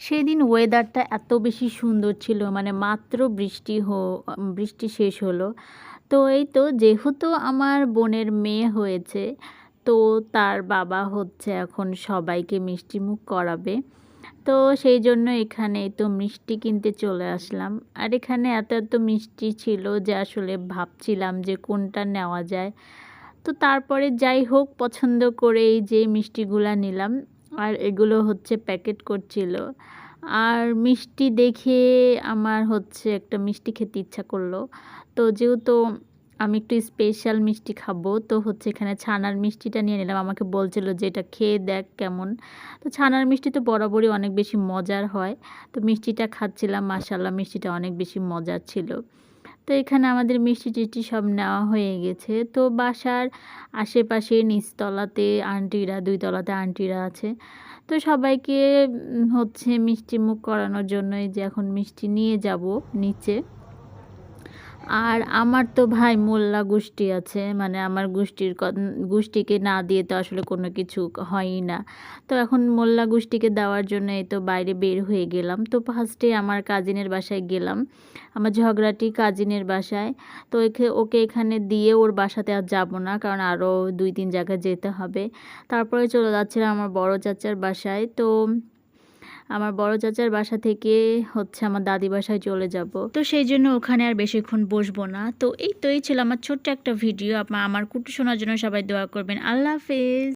সেদিন ওয়েদারটা এত বেশি সুন্দর ছিল, মানে মাত্র বৃষ্টি শেষ হলো। তো এই তো যেহেতু আমার বোনের মেয়ে হয়েছে, তো তার বাবা হচ্ছে এখন সবাইকে মিষ্টিমুখ করাবে। তো সেই জন্য এখানে এই তো মিষ্টি কিনতে চলে আসলাম। আর এখানে এত এত মিষ্টি ছিল যে আসলে ভাবছিলাম যে কোনটা নেওয়া যায়। তো তারপরে যাই হোক পছন্দ করে এই যে মিষ্টিগুলা নিলাম। আর এগুলো হচ্ছে প্যাকেট করছিল। আর মিষ্টি দেখে আমার হচ্ছে একটা মিষ্টি খেতে ইচ্ছা করলো। তো যেহেতু আমি একটু স্পেশাল মিষ্টি খাবো, তো হচ্ছে এখানে ছানার মিষ্টিটা নিয়ে নিলাম। আমাকে বলছিল যে এটা খেয়ে দেখ কেমন। তো ছানার মিষ্টি তো বরাবরই অনেক বেশি মজার হয়। তো মিষ্টিটা খাচ্ছিলাম, মাশাআল্লাহ মিষ্টিটা অনেক বেশি মজার ছিল। তো এখানে আমাদের মিষ্টি টিষ্টি সব নেওয়া হয়ে গেছে। তো বাসার আশেপাশে নিচতলাতে আন্টিরা, ২ তলাতে আন্টিরা আছে। তো সবাইকে হচ্ছে মিষ্টিমুখ করানোর জন্যই যে এখন মিষ্টি নিয়ে যাব নিচে। আর আমার তো ভাই মোল্লা গোষ্ঠী আছে, মানে আমার গোষ্ঠীকে না দিয়ে তো আসলে কোনো কিছু হয়ই না। তো এখন মোল্লা গোষ্ঠীকে দেওয়ার জন্য এই তো বাইরে বের হয়ে গেলাম। তো ফার্স্টে আমার কাজিনের বাসায় গেলাম, আমার ঝগড়াটি কাজিনের বাসায়। তো ওকে এখানে দিয়ে ওর বাসাতে আর যাব না, কারণ আরও ২-৩ জায়গায় যেতে হবে। তারপরে চলে যাচ্ছিলাম আমার বড় চাচার বাসায়। তো আমার বড় চাচার বাসা থেকে হচ্ছে আমার দাদি বাসায় চলে যাব। তো সেই জন্য ওখানে আর বেশিক্ষণ বসবো না। তো এই ছিল আমার ছোট্ট একটা ভিডিও। আমার কুটু শোনার জন্য সবাই দোয়া করবেন। আল্লাহ হাফেজ।